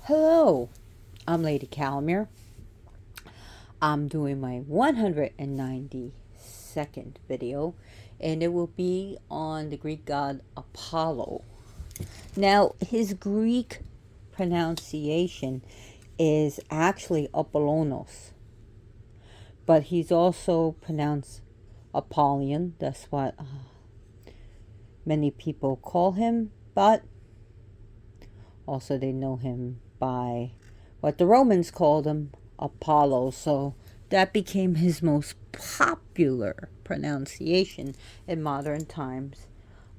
Hello, I'm Lady Calamere. I'm doing my 192nd video, and it will be on the Greek god Apollo. Now, his Greek pronunciation is actually Apollonos, but he's also pronounced Apollyon. That's what many people call him, but also they know him by what the Romans called him, Apollo. So that became his most popular pronunciation in modern times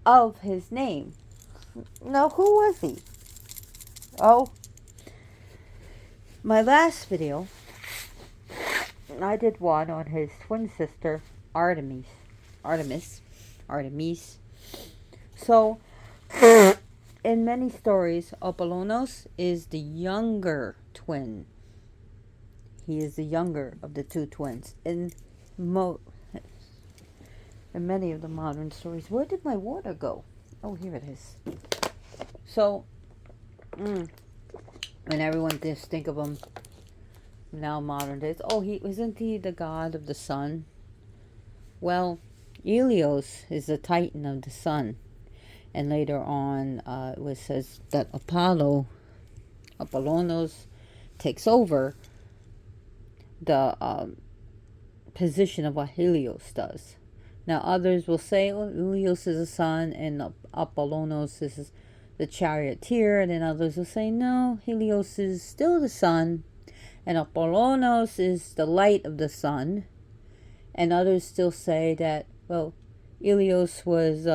of his name. Now, who was he? Oh, my last video, I did one on his twin sister, Artemis. Artemis. So, in many stories, Apollonos is the younger twin. He is the younger of the two twins. In many of the modern stories, where did my water go? Oh, here it is. So, when everyone just think of him now modern days, oh, isn't he the god of the sun? Well, Helios is the titan of the sun, and later on, it says that Apollonos, takes over the position of what Helios does. Now, others will say, oh, Helios is the sun and Apollonos is the charioteer. And then others will say, no, Helios is still the sun and Apollonos is the light of the sun. And others still say that, well, Helios was,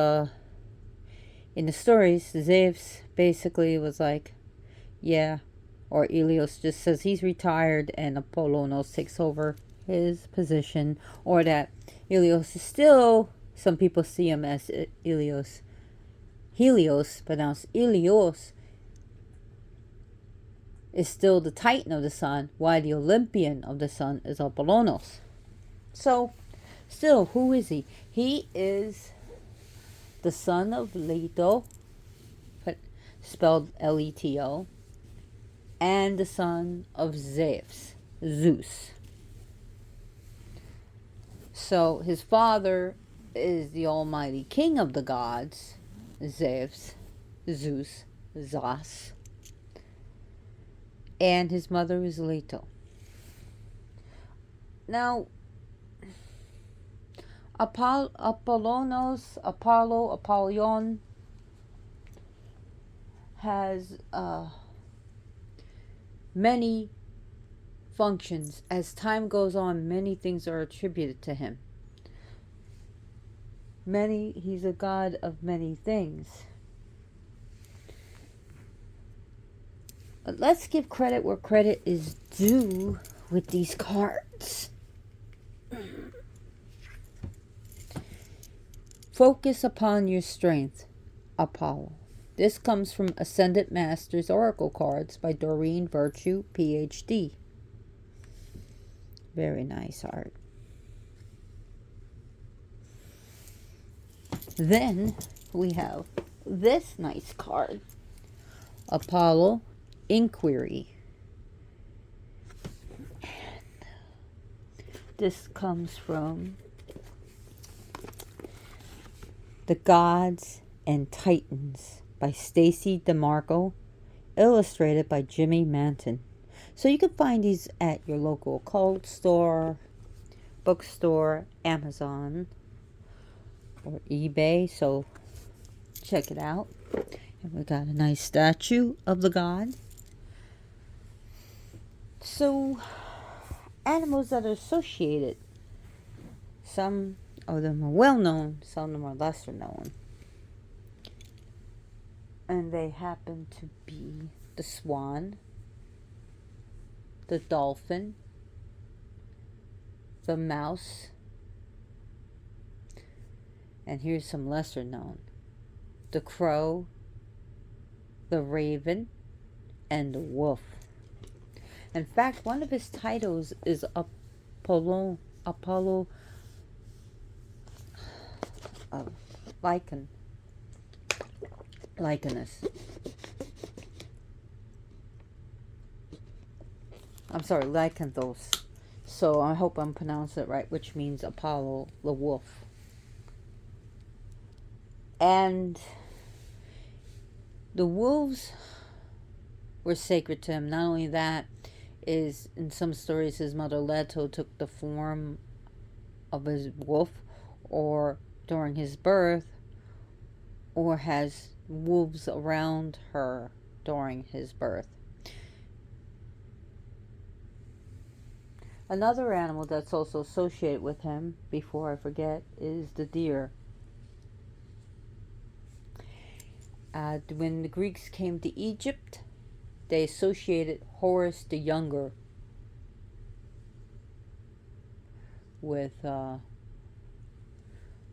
in the stories, Zeus basically was like, yeah, or Helios just says he's retired and Apollonos takes over his position, or that Helios is still, some people see him as Helios, pronounced Ilios, is still the titan of the sun, while the Olympian of the sun is Apollonos. So, still, who is he? He is the son of Leto, spelled Leto, and the son of Zeus. So his father is the almighty king of the gods, Zeus, Zos, and his mother is Leto. Now, Apollyon has many functions. As time goes on, many things are attributed to him. He's a god of many things. But let's give credit where credit is due with these cards. Focus upon your strength, Apollo. This comes from Ascendant Masters Oracle Cards by Doreen Virtue, PhD. Very nice art. Then we have this nice card, Apollo Inquiry. This comes from The Gods and Titans by Stacy DeMarco, illustrated by Jimmy Manton. So you can find these at your local occult store, bookstore, Amazon, or eBay. So check it out. And we got a nice statue of the god. So, animals that are associated, some of them are well known, some of them are lesser known. And they happen to be the swan, the dolphin, the mouse, and here's some lesser known: the crow, the raven, and the wolf. In fact, one of his titles is Apollo Lycanus. I'm sorry, Lycanthos. So I hope I'm pronouncing it right, which means Apollo the wolf. And the wolves were sacred to him. Not only that, is in some stories his mother Leto took the form of a wolf, or during his birth, or has wolves around her during his birth. Another animal that's also associated with him, before I forget, is the deer. When the Greeks came to Egypt, they associated Horus the Younger with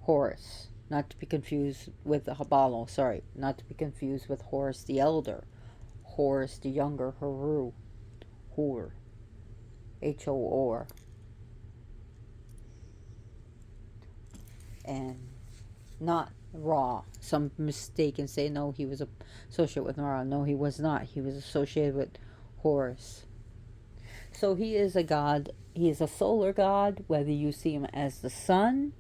Horus, not to be confused with the Habalo, sorry, not to be confused with Horus the Elder. Horus the Younger, Horu, Hor, H-O-R. And not Ra. Some mistaken say no, he was associated with Ra. No, he was not. He was associated with Horus. So he is a god. He is a solar god, whether you see him as the sun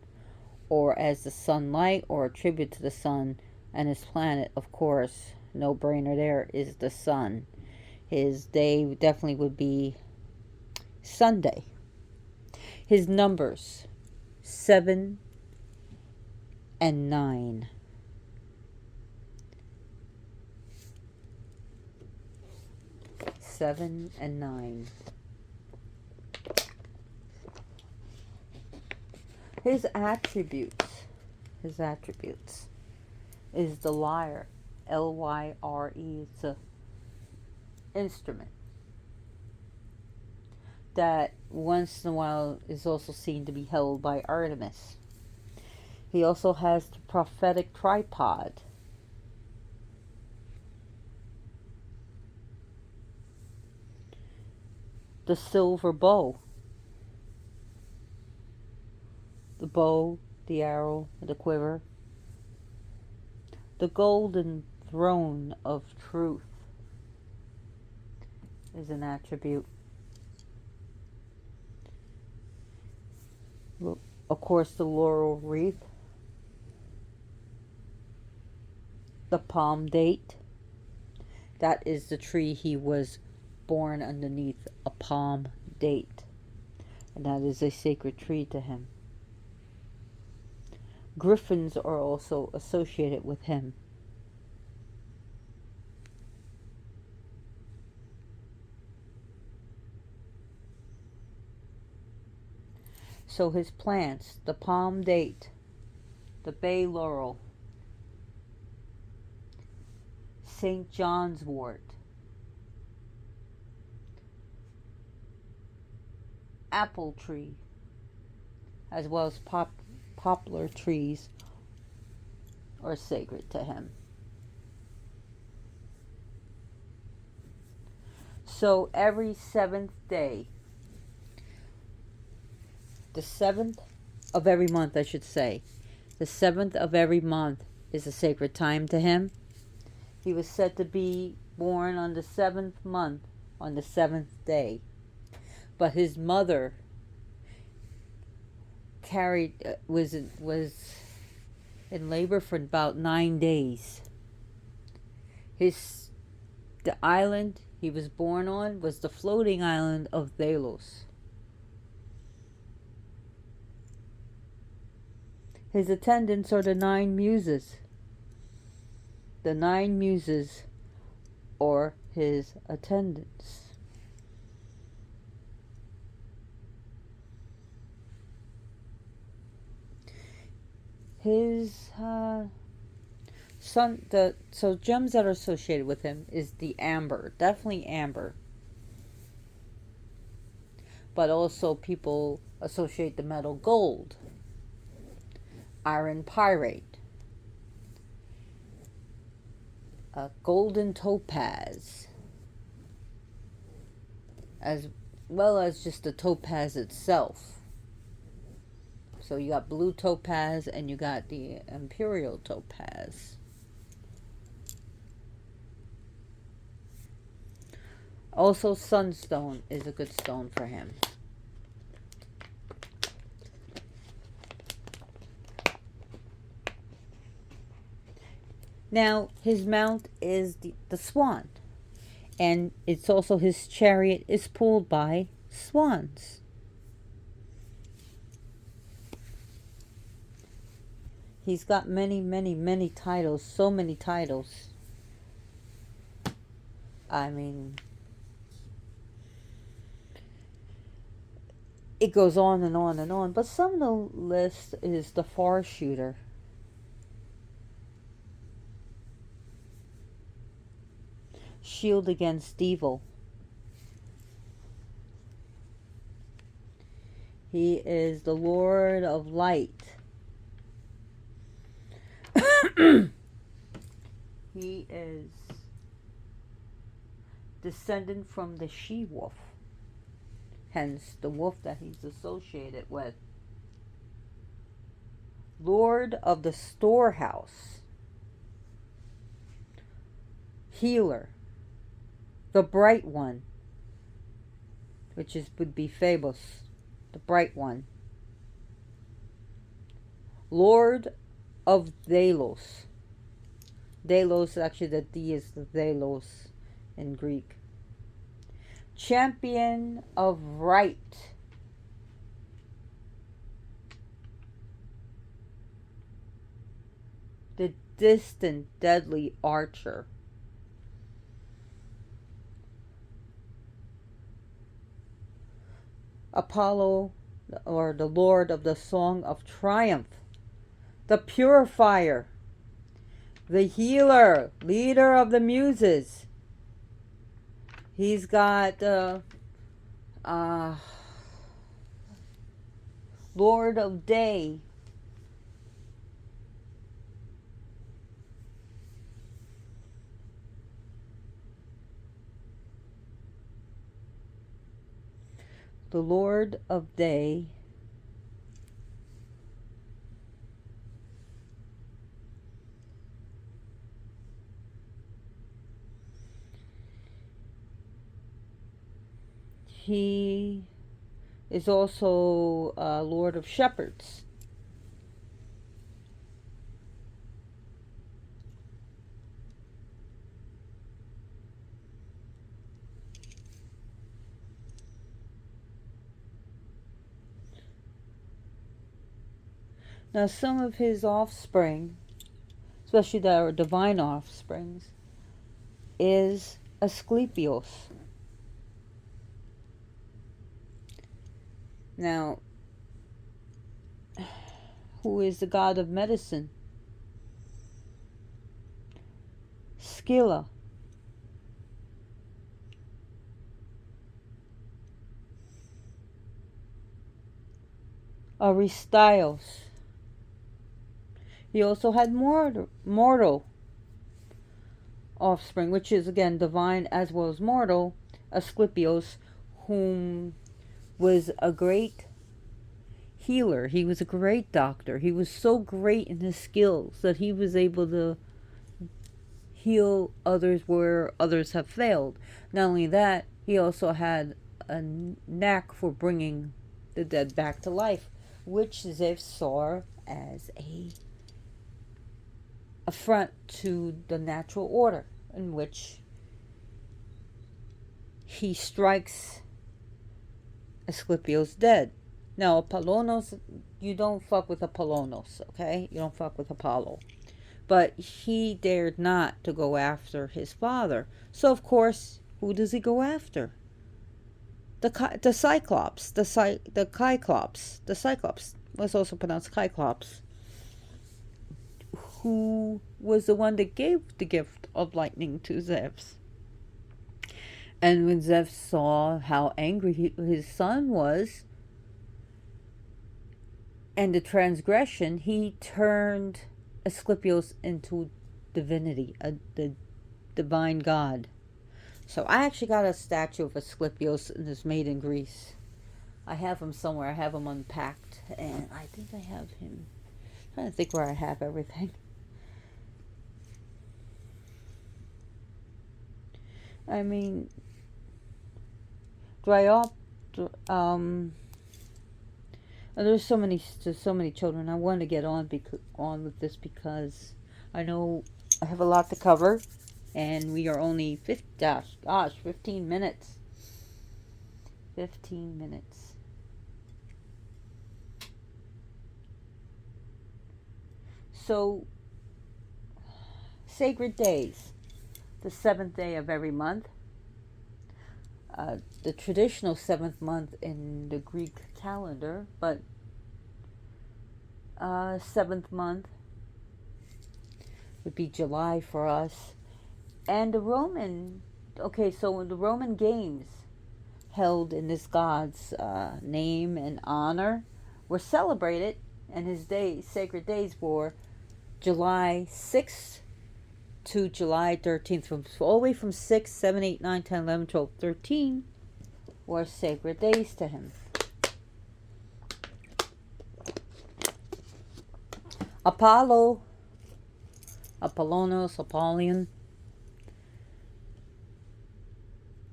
or as the sunlight or a tribute to the sun and his planet. Of course, no brainer there, is the sun. His day definitely would be Sunday. His numbers 7 and 9. Seven and 9. His attributes is the lyre, L-Y-R-E. It's a instrument that once in a while is also seen to be held by Artemis. He also has the prophetic tripod. The silver bow. The bow, the arrow, the quiver. The golden throne of truth is an attribute. Of course, the laurel wreath. The palm date. That is the tree he was born underneath, a palm date. And that is a sacred tree to him. Griffins are also associated with him. So his plants, the palm date, the bay laurel, St. John's wort, apple tree, as well as poplar trees are sacred to him. So every 7th day, the 7th of every month, I should say, the 7th of every month is a sacred time to him. He was said to be born on the 7th month, on the 7th day. But his mother was in labor for about 9 days. The island he was born on was the floating island of Delos. His attendants are the 9 muses. The 9 muses are his attendants. His so gems that are associated with him is the amber, definitely amber. But also people associate the metal gold, iron pyrite, golden topaz, as well as just the topaz itself. So you got blue topaz and you got the imperial topaz. Also, sunstone is a good stone for him. Now, his mount is the swan. And it's also his chariot is pulled by swans. He's got many, many, many titles. So many titles. I mean, it goes on and on and on. But some of the list is the far shooter. Shield against evil. He is the Lord of Light. He is descendant from the she-wolf. Hence, the wolf that he's associated with. Lord of the storehouse. Healer. The bright one. Which would be Phoebus. The bright one. Lord of Delos. Delos, actually the D is the Delos in Greek. Champion of right. The distant deadly archer. Apollo, or the Lord of the Song of Triumph. The purifier. The healer, leader of the muses. He's got Lord of Day. The Lord of Day. He is also Lord of Shepherds. Now, some of his offspring, especially the divine offsprings, is Asclepios. Now, who is the god of medicine? Scylla. Aristios. He also had mortal offspring, which is again divine as well as mortal, Asclepios, whom was a great healer. He was a great doctor. He was so great in his skills that he was able to heal others where others have failed. Not only that, he also had a knack for bringing the dead back to life, which Zeus saw as a affront to the natural order, in which he strikes Asclepios dead. Now, Apollonos, you don't fuck with Apollonos, okay? You don't fuck with Apollo. But he dared not to go after his father. So, of course, who does he go after? The Cyclops. The Cyclops. The Cyclops was also pronounced Cyclops. Who was the one that gave the gift of lightning to Zeus. And when Zeus saw how angry his son was, and the transgression, he turned Asclepios into divinity, the divine god. So I actually got a statue of Asclepios, and it's made in Greece. I have him somewhere. I have him unpacked, and I think I have him. I'm trying to think where I have everything. I mean, dry up. There's so many children. I want to get on with this because I know I have a lot to cover, and we are only 15 minutes. 15 minutes. So, sacred days, the 7th day of every month. The traditional 7th month in the Greek calendar, but 7th month would be July for us. And the Roman, so the Roman games held in this god's name and honor were celebrated, and his sacred days were July 6th to July 13th, all the way from 6, 7, 8, 9, 10, 11, 12, 13 were sacred days to him. Apollonos, Apollyon,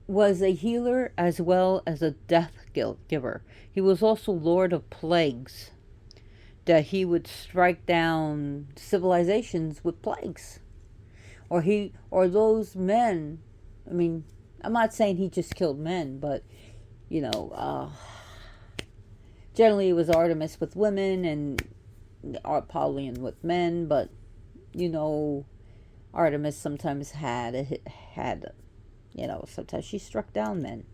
was a healer as well as a death giver. He was also lord of plagues, that he would strike down civilizations with plagues. Or those men, I mean, I'm not saying he just killed men, but, generally it was Artemis with women and Apollyon with men, but, Artemis sometimes had, sometimes she struck down men.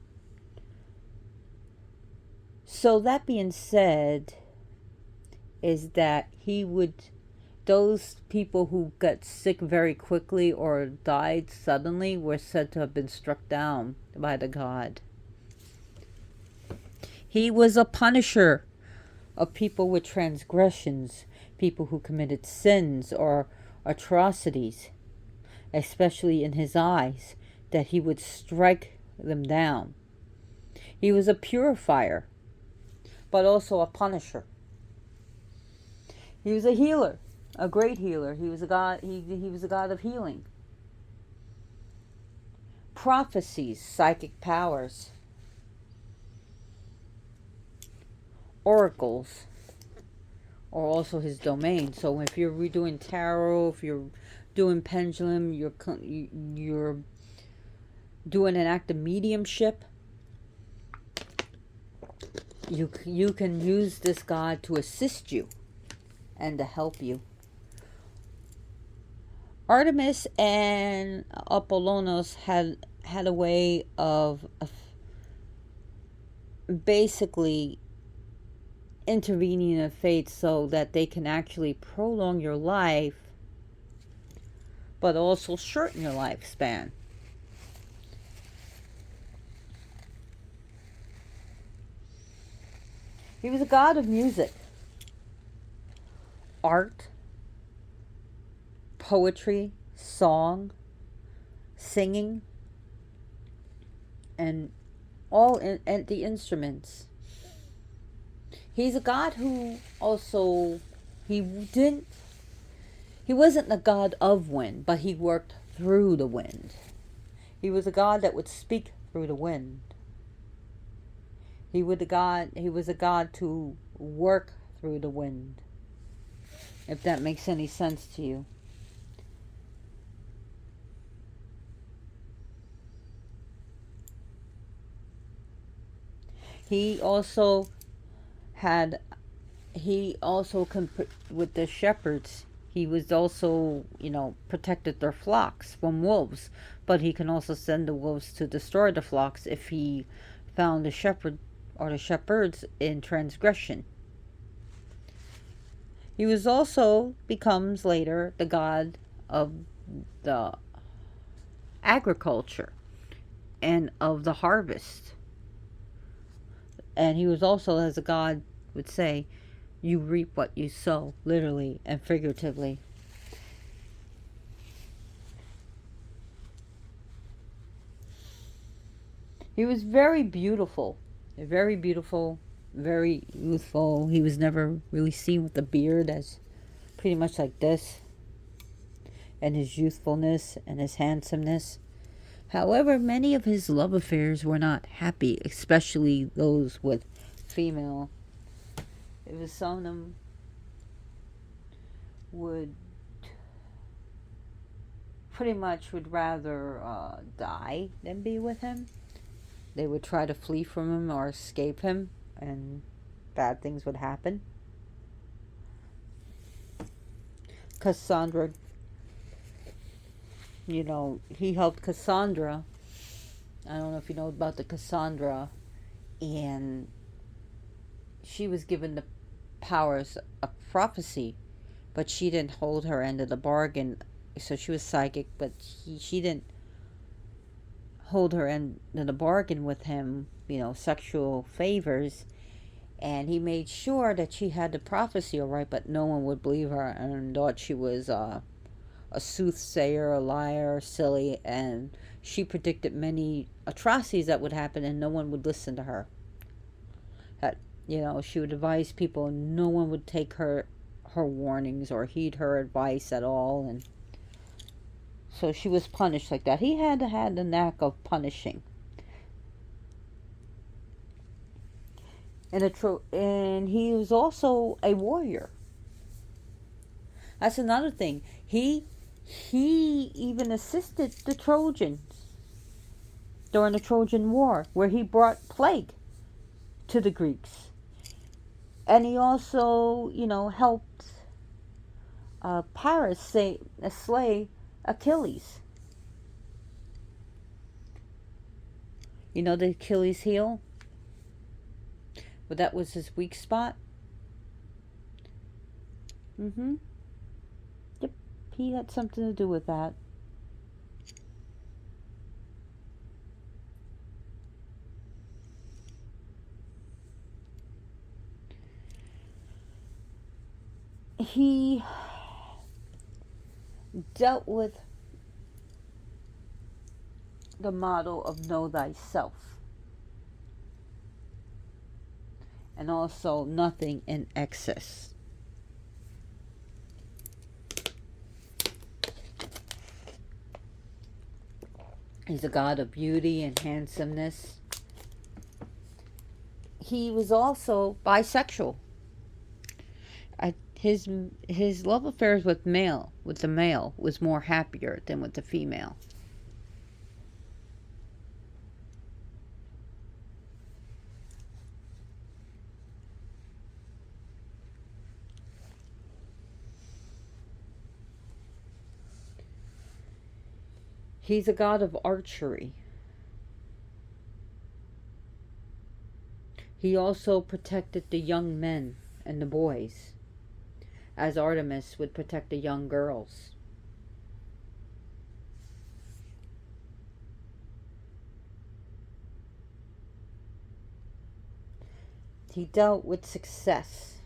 So that being said, is that those people who got sick very quickly or died suddenly were said to have been struck down by the god. He was a punisher of people with transgressions, people who committed sins or atrocities, especially in his eyes, that he would strike them down. He was a purifier, but also a punisher. He was a healer, a great healer. He was a god. He was a god of healing. Prophecies, psychic powers, oracles, are also his domain. So if you're redoing tarot, if you're doing pendulum, you're doing an act of mediumship, you can use this god to assist you and to help you. Artemis and Apollonos had a way of basically intervening in fate so that they can actually prolong your life, but also shorten your lifespan. He was a god of music, art, poetry, song, singing, and and the instruments. He's a god who also, he wasn't the god of wind, but he worked through the wind. He was a god that would speak through the wind. He was a god to work through the wind, if that makes any sense to you. He also with the shepherds, he was also, protected their flocks from wolves, but he can also send the wolves to destroy the flocks if he found the shepherd or the shepherds in transgression. He was also becomes later the god of the agriculture and of the harvest. And he was also, as a god would say, you reap what you sow, literally and figuratively. He was very beautiful, very youthful. He was never really seen with a beard, as pretty much like this, and his youthfulness and his handsomeness. However, many of his love affairs were not happy, especially those with female. Some of them would pretty much would rather die than be with him. They would try to flee from him or escape him, and bad things would happen. Cassandra, he helped Cassandra. I don't know if you know about the Cassandra, and she was given the powers of prophecy, but she didn't hold her end of the bargain. So she was psychic, but she didn't hold her end of the bargain with him, sexual favors. And he made sure that she had the prophecy all right, but no one would believe her and thought she was a soothsayer, a liar, silly, and she predicted many atrocities that would happen, and no one would listen to her. That she would advise people, and no one would take her warnings or heed her advice at all, and so she was punished like that. He had the knack of punishing. And he was also a warrior. That's another thing. He even assisted the Trojans during the Trojan War, where he brought plague to the Greeks. And he also, helped Paris slay Achilles. You know the Achilles heel? But that was his weak spot. Yep, he had something to do with that. He dealt with the motto of know thyself, and also nothing in excess. He's a god of beauty and handsomeness. He was also bisexual. His love affairs with the male was more happier than with the female. He's a god of archery. He also protected the young men and the boys, as Artemis would protect the young girls. He dealt with success.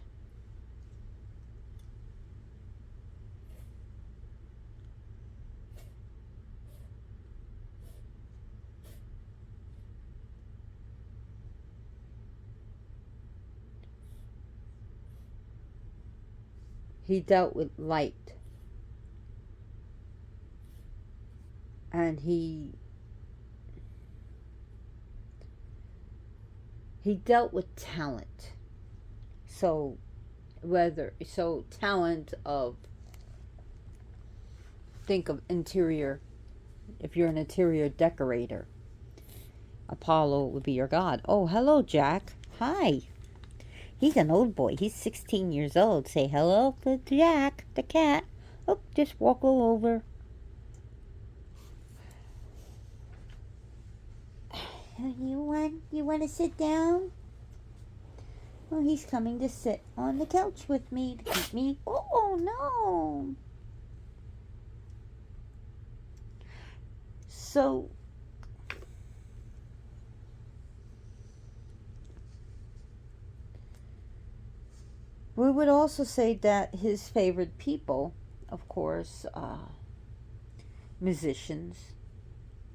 He dealt with light. And he dealt with talent. So talent of, think of interior, if you're an interior decorator, Apollo would be your god. Oh, hello, Jack. Hi. He's an old boy. He's 16 years old. Say hello to Jack, the cat. Oh, just walk over. You want to sit down? Well, he's coming to sit on the couch with me to keep me. Oh no! So we would also say that his favorite people, of course, musicians,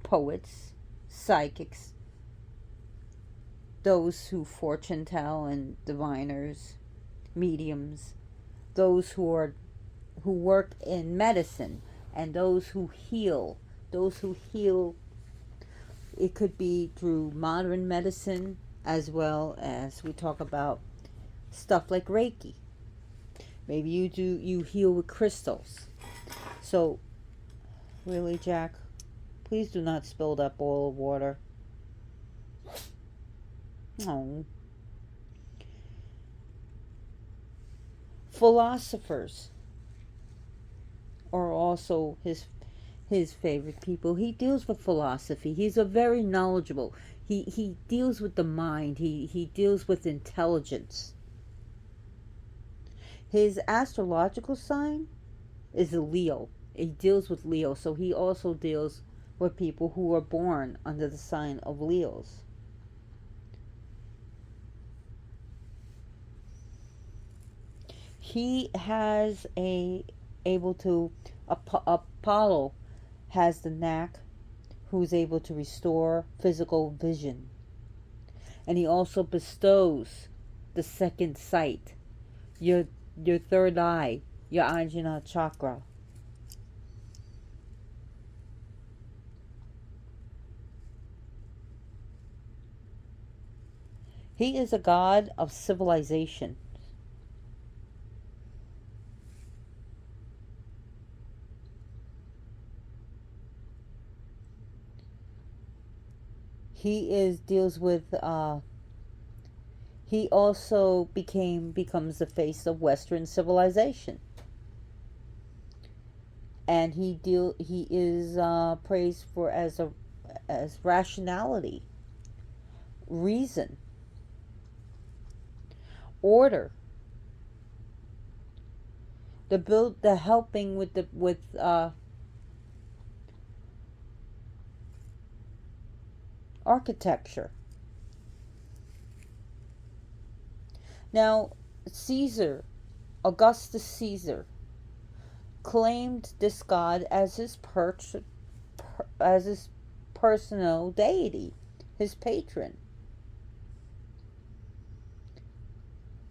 poets, psychics, those who fortune tell and diviners, mediums, those who work in medicine, and those who heal It could be through modern medicine, as well as we talk about stuff like Reiki. Maybe you heal with crystals. So really, Jack, please do not spill that bowl of water. Oh. Philosophers are also his favorite people. He deals with philosophy. He's a very knowledgeable. He deals with the mind. He deals with intelligence. His astrological sign is a Leo. He deals with Leo, so he also deals with people who are born under the sign of Leos. He has a able to Apollo has the knack who's able to restore physical vision, and he also bestows the second sight, your third eye, your Ajna chakra. He is a god of civilization. He is deals with he also becomes the face of Western civilization, and he is praised for as rationality, reason, order, the helping with architecture. Now, Caesar, Augustus Caesar, claimed this god as as his personal deity, his patron.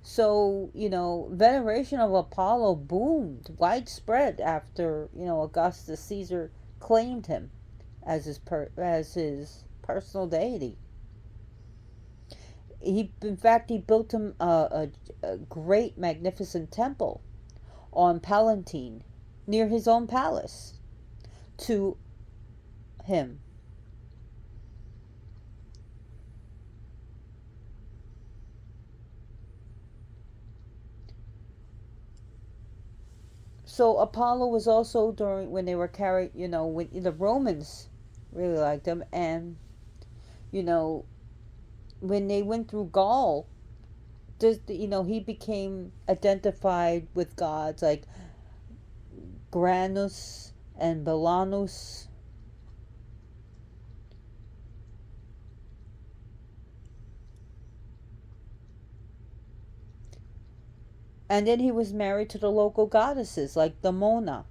So, veneration of Apollo boomed widespread after, Augustus Caesar claimed him as as his personal deity. In fact, he built him a great, magnificent temple on Palatine near his own palace to him. So Apollo was also during when they were carried, when the Romans really liked him, and you know when they went through Gaul, he became identified with gods like Granus and Belanus. And then he was married to the local goddesses like Damona,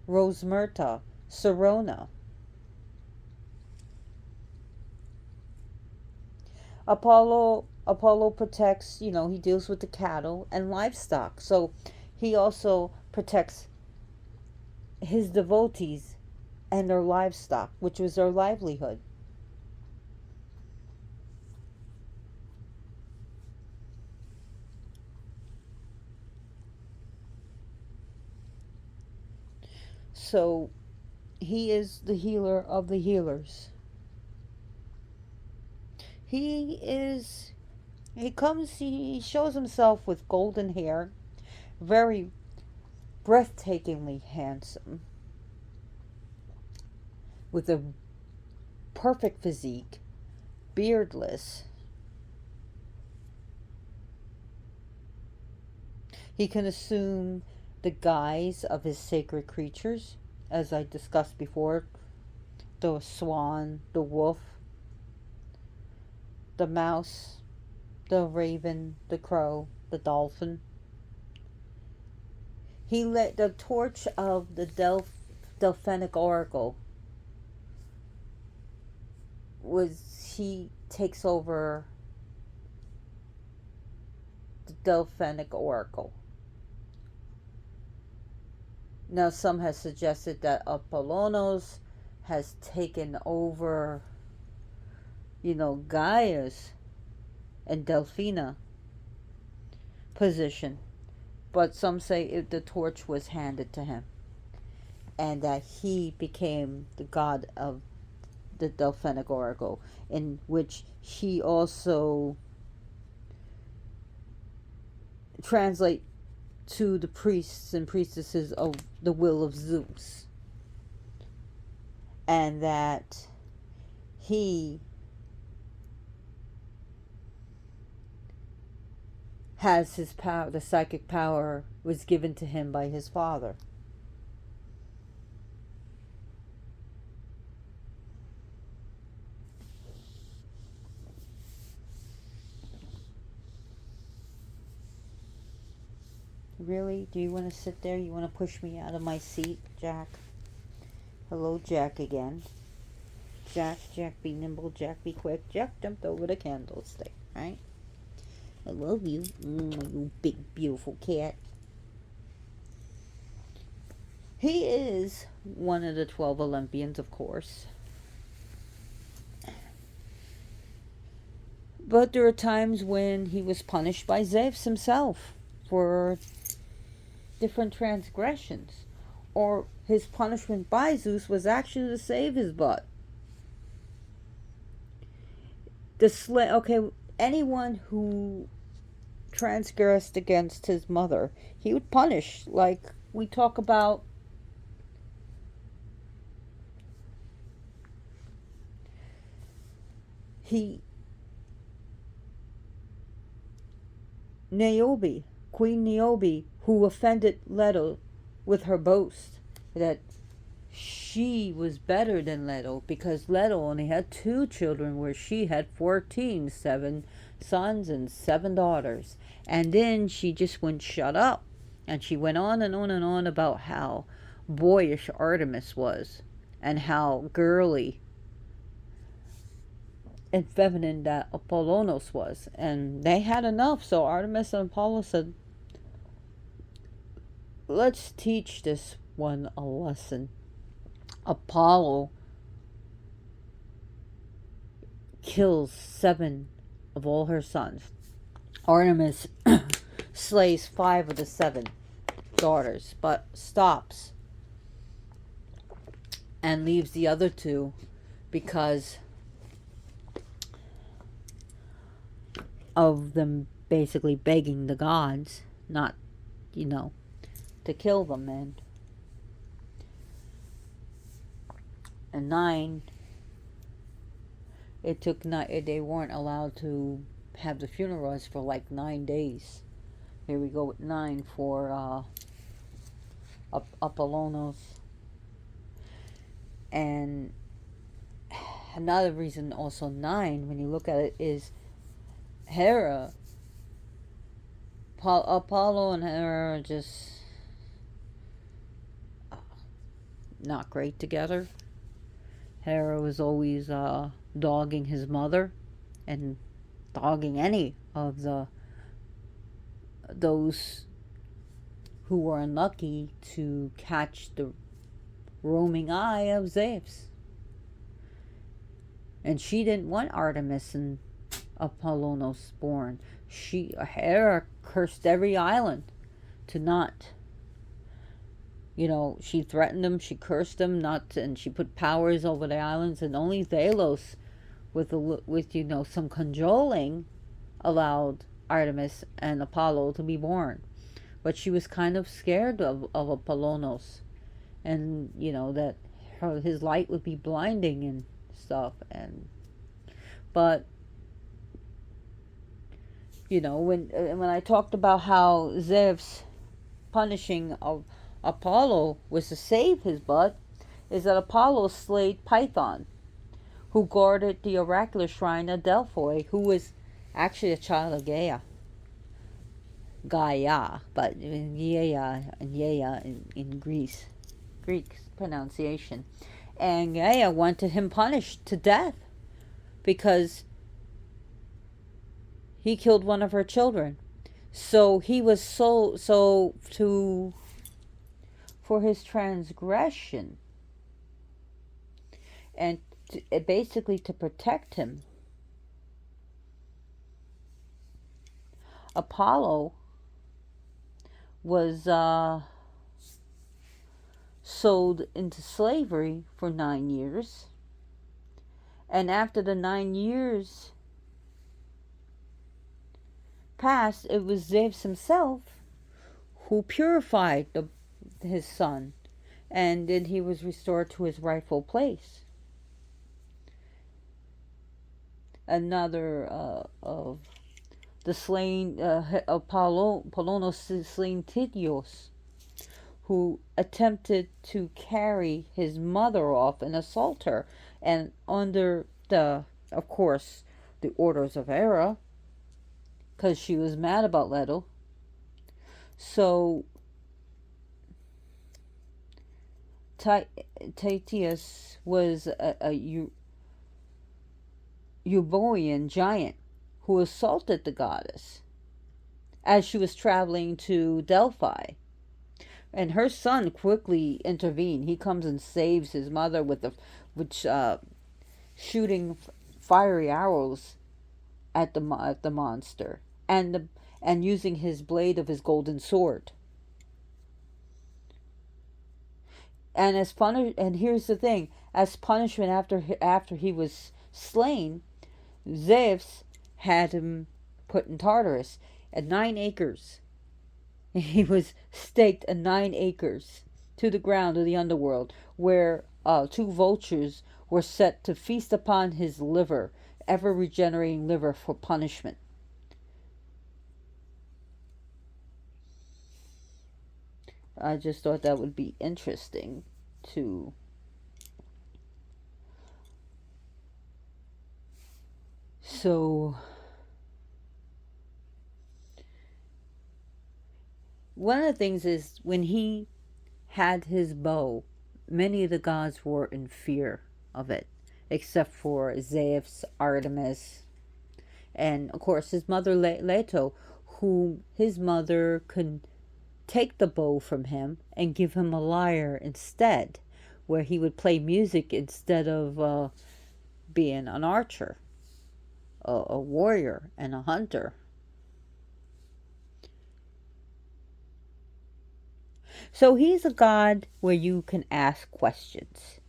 Rosmerta, Serona. Apollo protects, he deals with the cattle and livestock. So he also protects his devotees and their livestock, which was their livelihood. So he is the healer of the healers. He shows himself with golden hair, very breathtakingly handsome, with a perfect physique, beardless. He can assume the guise of his sacred creatures, as I discussed before, the swan, the wolf, the mouse, the raven, the crow, the dolphin. He lit the torch of the Delphinic Oracle. He takes over the Delphinic Oracle. Now, some have suggested that Apollonos has taken over Gaia's and Delphina position. But some say the torch was handed to him, and that he became the god of the Delphinic Oracle, in which he also translate to the priests and priestesses of the will of Zeus, and that he has his power, the psychic power was given to him by his father. Really? Do you want to sit there? You want to push me out of my seat, Jack? Hello, Jack again. Jack, be nimble. Jack, be quick. Jack jumped over the candlestick, right? I love you. You big, beautiful cat. He is one of the 12 Olympians, of course. But there are times when he was punished by Zeus himself for different transgressions. Or his punishment by Zeus was actually to save his butt. Anyone who transgressed against his mother, he would punish. Like we talk about Queen Niobe, who offended Leto with her boast that she was better than Leto, because Leto only had 2 children where she had 14, 7 sons and 7 daughters. And then she just wouldn't shut up, and she went on and on and on about how boyish Artemis was and how girly and feminine that Apollonos was. And they had enough, so Artemis and Apollo said, let's teach this one a lesson. Apollo kills 7 of all her sons. Artemis slays 5 of the 7 daughters, but stops and leaves the other 2 because of them basically begging the gods not, to kill them. And 9, they weren't allowed to have the funerals for like 9 days. Here we go with 9 for Apollonos. And another reason also 9, when you look at it, is Hera. Apollo and Hera are just not great together. Hera was always dogging his mother and dogging any of those who were unlucky to catch the roaming eye of Zeus. And she didn't want Artemis and Apollonos born. Hera cursed every island to not. She threatened them, she cursed them not to, and she put powers over the islands, and only Delos, with some cajoling, allowed Artemis and Apollo to be born. But she was kind of scared of Apollonos, and that his light would be blinding and stuff. But when I talked about how Zeus punishing of Apollo was to save his butt, is that Apollo slayed Python, who guarded the oracular shrine of Delphi, who was actually a child of Gaia, but Gaia in Greek pronunciation. And Gaia wanted him punished to death because he killed one of her children. So he was for his transgression, and basically to protect him, Apollo was sold into slavery for 9 years. And after the 9 years passed, it was Zeus himself who purified his son, and then he was restored to his rightful place. Another of the slain Apollonos slain Tityos, who attempted to carry his mother off and assault her, and under the, of course, the orders of Hera, because she was mad about Leto. So Tityos was a Euboean giant who assaulted the goddess as she was traveling to Delphi. And her son quickly intervened. He comes and saves his mother with shooting fiery arrows at the monster, and using his blade of his golden sword. And here's the thing: as punishment after he was slain, Zeus had him put in Tartarus at 9 acres. He was staked at 9 acres to the ground of the underworld, where 2 vultures were set to feast upon his liver, ever regenerating liver, for punishment. I just thought that would be interesting to so one of the things is, when he had his bow, many of the gods were in fear of it, except for Zeus, Artemis, and of course his mother Leto, who his mother could take the bow from him and give him a lyre instead, where he would play music instead of being an archer, a warrior, and a hunter. So he's a god where you can ask questions.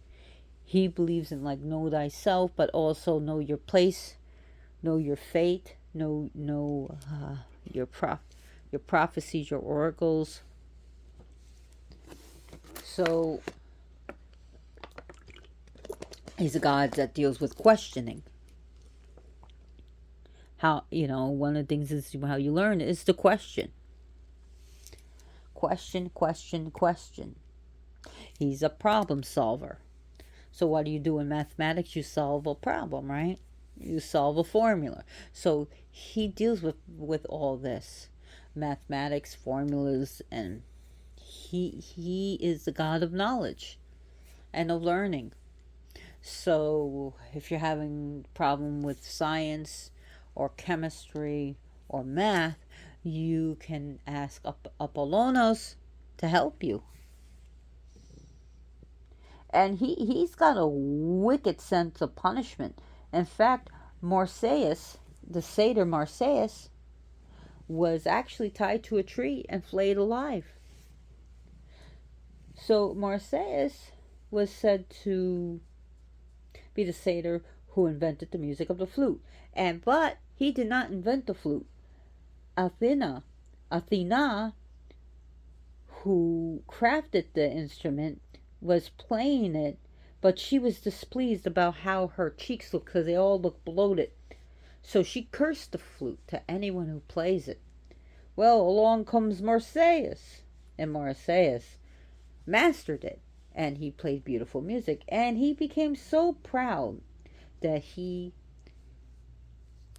He believes in, like, know thyself, but also know your place, know your fate, know your prophecies, your oracles. So he's a god that deals with questioning. How, one of the things is how you learn is to question. Question. He's a problem solver. So what do you do in mathematics? You solve a problem, right? You solve a formula. So he deals with all this mathematics, formulas, and he is the god of knowledge and of learning. So if you're having a problem with science or chemistry or math, you can ask Apollonos to help you. And he's got a wicked sense of punishment. In fact, Marsyas, the satyr Marsyas, was actually tied to a tree and flayed alive. So Marsyas was said to be the satyr who invented the music of the flute. But he did not invent the flute. Athena, who crafted the instrument, was playing it, but she was displeased about how her cheeks looked, because they all looked bloated. So she cursed the flute to anyone who plays it. Well, along comes Marsyas, and Marsyas mastered it, and he played beautiful music, and he became so proud that he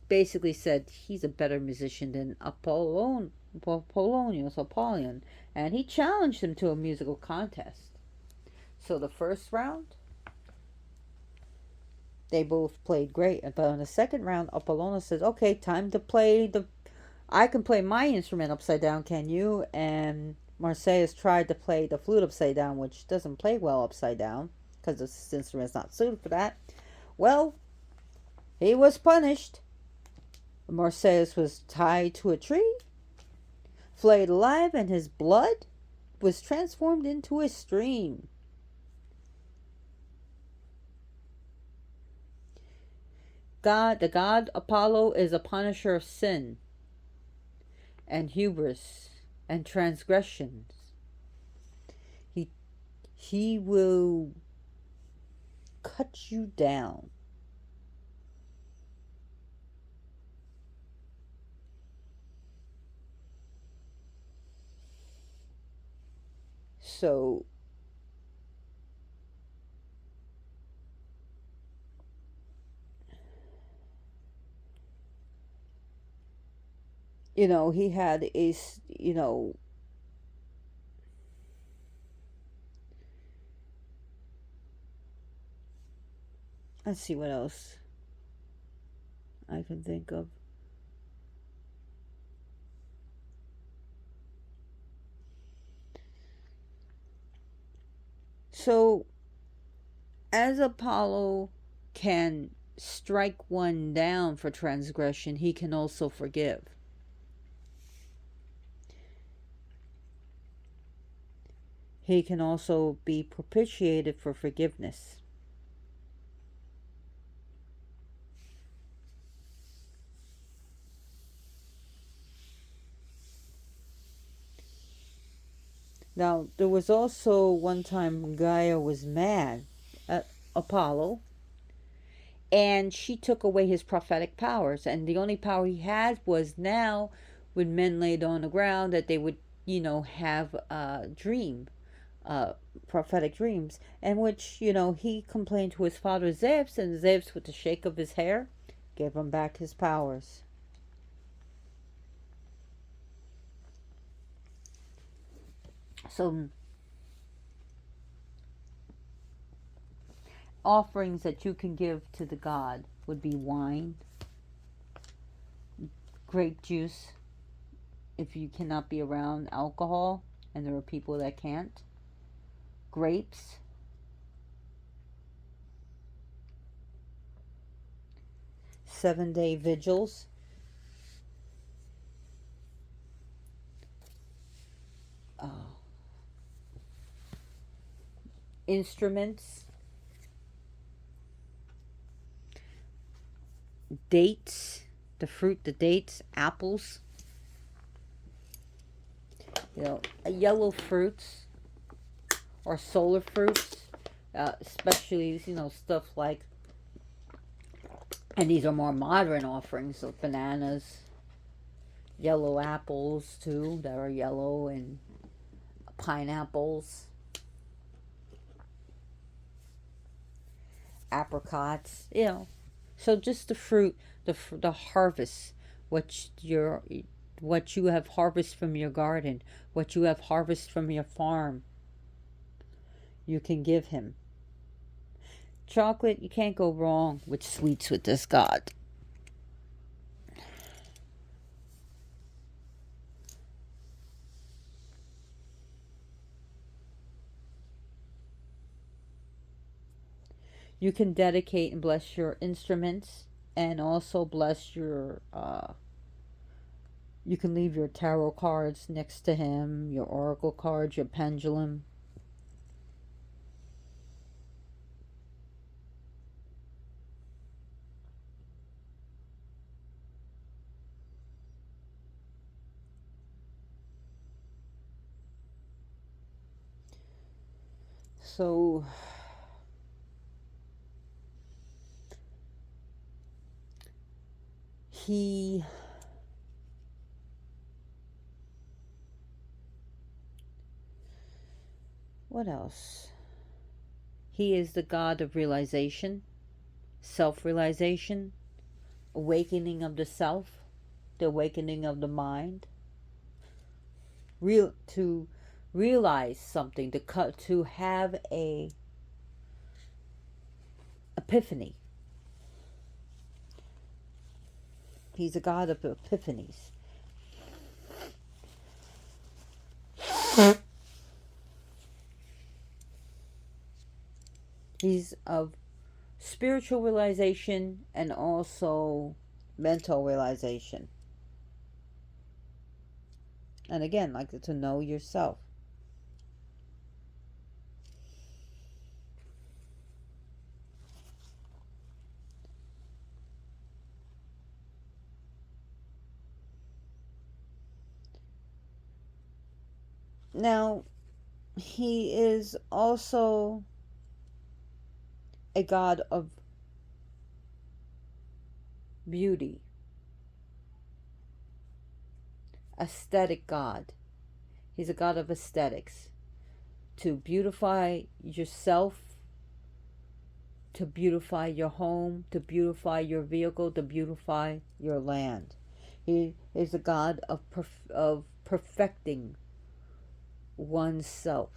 basically said he's a better musician than Apollonius, and he challenged him to a musical contest. So the first round, they both played great, but in the second round, Apollonius says, "Okay, time to play I can play my instrument upside down, can you?" And Marsyas tried to play the flute upside down, which doesn't play well upside down, because this instrument's not suited for that. Well, he was punished. Marsyas was tied to a tree, flayed alive, and his blood was transformed into a stream. The god Apollo, is a punisher of sin and hubris and transgressions. He he will cut you down. So he had let's see what else I can think of. So, as Apollo can strike one down for transgression, he can also forgive. He can also be propitiated for forgiveness. Now, there was also one time Gaia was mad at Apollo, and she took away his prophetic powers, and the only power he had was now, when men laid on the ground, that they would have a dream, prophetic dreams, in which he complained to his father Zeus, and Zeus, with the shake of his hair, gave him back his powers. So, offerings that you can give to the god would be wine, grape juice, if you cannot be around alcohol, and there are people that can't, grapes, 7-day vigils, uh, instruments, dates, the dates, apples, yellow fruits or solar fruits, especially stuff like, and these are more modern offerings, so bananas, yellow apples too that are yellow, and pineapples, apricots, so just the fruit, the harvest, what what you have harvest from your garden, what you have harvest from your farm, you can give him. Chocolate, you can't go wrong with sweets with this god. You can dedicate and bless your instruments, and also bless your you can leave your tarot cards next to him, your oracle cards, your pendulum. So he what else? He is the god of realization, self-realization, awakening of the self, the awakening of the mind, to realize something, to have a epiphany. He's a god of epiphanies. He's of spiritual realization, and also mental realization. And again, like to know yourself. Now, he is also a god of beauty, aesthetic god. He's a god of aesthetics. To beautify yourself, to beautify your home, to beautify your vehicle, to beautify your land. He is a God of perfecting oneself.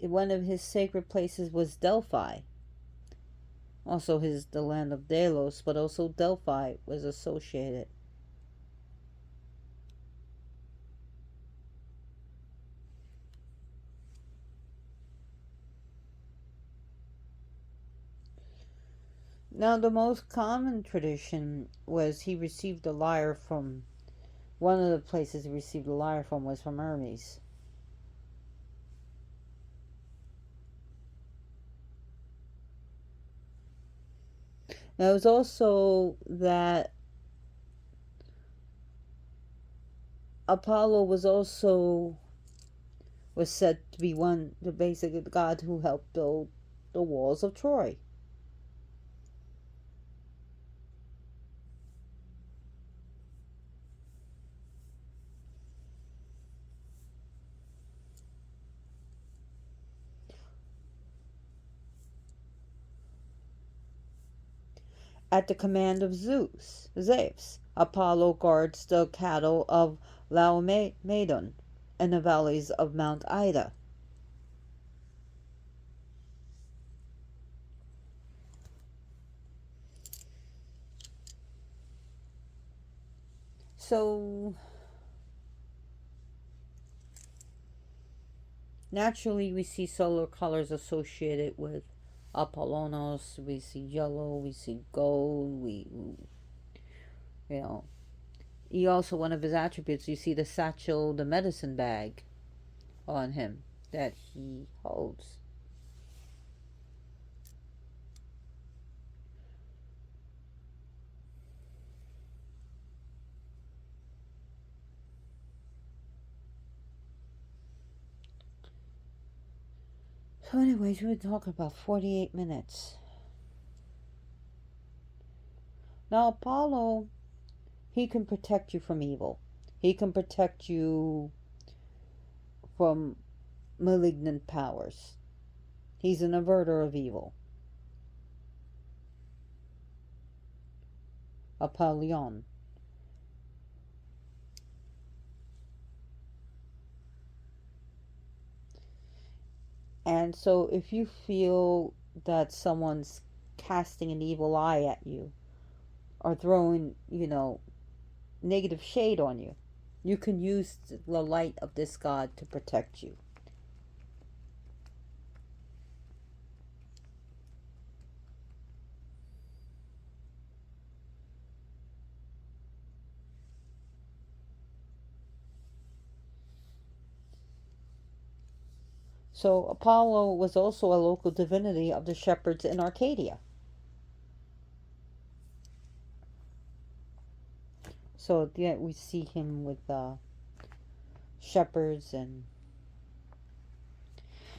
One of his sacred places was Delphi. Also, the land of Delos, but also Delphi was associated. Now, the most common tradition was he received a lyre from. One of the places he received a lyre from was from Hermes. Now, it was also that Apollo was said to be the basic god who helped build the walls of Troy. At the command of Zeus, Apollo guards the cattle of Laomedon in the valleys of Mount Ida. So naturally, we see solar colors associated with Apollonos. We see yellow, we see gold. You know, he also, one of his attributes, you see the satchel, the medicine bag on him that he holds. So, anyways, we were talking about 48 minutes. Now, Apollo, he can protect you from evil. He can protect you from malignant powers. He's an averter of evil. Apollyon. And so, if you feel that someone's casting an evil eye at you or throwing, negative shade on you, you can use the light of this God to protect you. So Apollo was also a local divinity of the shepherds in Arcadia. So yeah, we see him with shepherds, and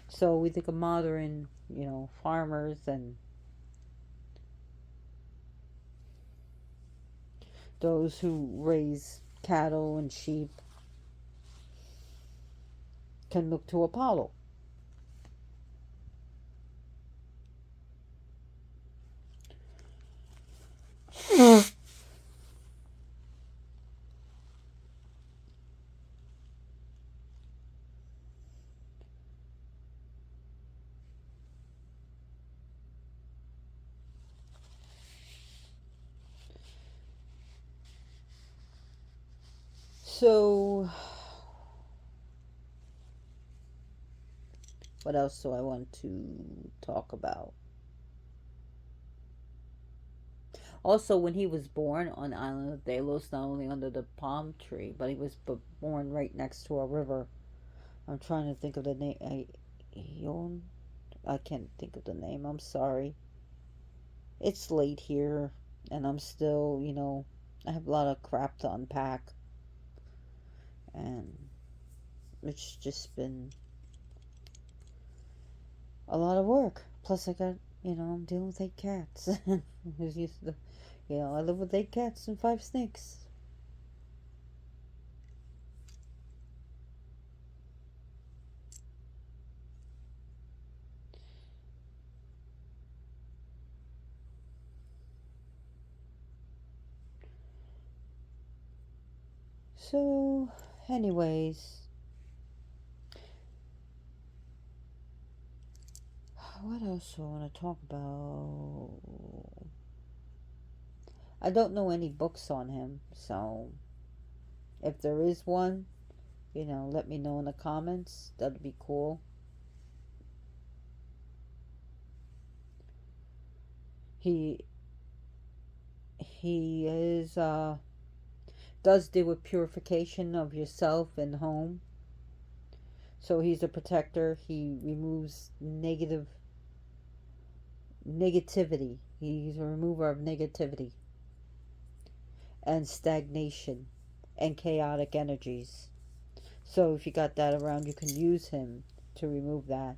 so we think of modern, farmers and those who raise cattle and sheep can look to Apollo. So, what else do I want to talk about? Also, when he was born on the island of Delos, not only under the palm tree, but he was born right next to a river. I'm trying to think of the name. I can't think of the name. I'm sorry. It's late here, and I'm still, I have a lot of crap to unpack, and it's just been a lot of work. Plus, I got, I'm dealing with 8 cats. I live with 8 cats and 5 snakes. So, anyways, what else do I want to talk about? I don't know any books on him, so if there is one, let me know in the comments. That'd be cool. He he is does deal with purification of yourself and home. So he's a protector. He removes negativity. He's a remover of negativity and stagnation and chaotic energies. So if you got that around, you can use him to remove that.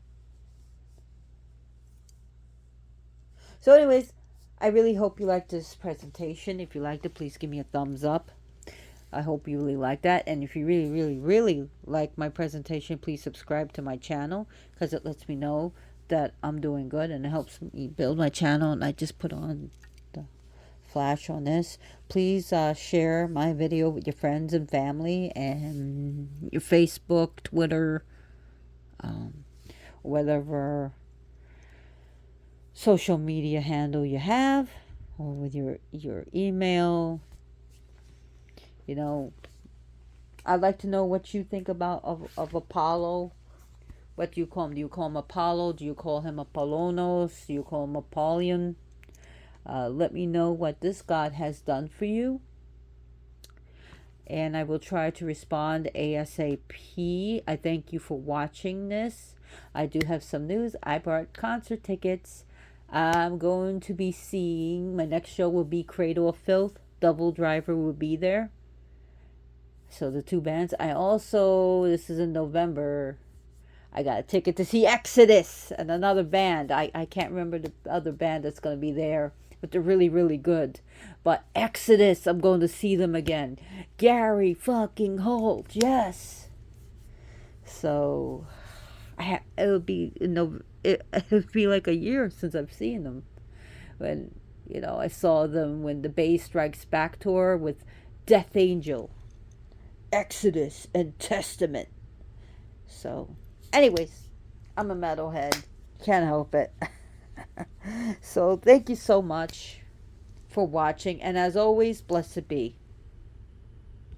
So anyways, I really hope you liked this presentation. If you liked it, please give me a thumbs up. I hope you really like that. And if you really, really, really like my presentation, please subscribe to my channel, because it lets me know that I'm doing good and it helps me build my channel. And I just put on the flash on this. Please share my video with your friends and family and your Facebook, Twitter, whatever social media handle you have, or with your email. I'd like to know what you think about of Apollo. What do you call him? Do you call him Apollo? Do you call him Apollonos? Do you call him Apollyon? Let me know what this God has done for you, and I will try to respond ASAP. I thank you for watching this. I do have some news. I bought concert tickets. I'm going to be seeing, my next show will be Cradle of Filth. Double Driver will be there. So the 2 bands. I also, this is in November, I got a ticket to see Exodus and another band. I can't remember the other band that's going to be there, but they're really, really good. But Exodus, I'm going to see them again. Gary fucking Holt, yes. So it'll be it'll be like a year since I've seen them. When I saw them when the Bay Strikes Back tour with Death Angel, Exodus, and Testament. So, anyways, I'm a metalhead. Can't help it. So, thank you so much for watching. And as always, blessed be.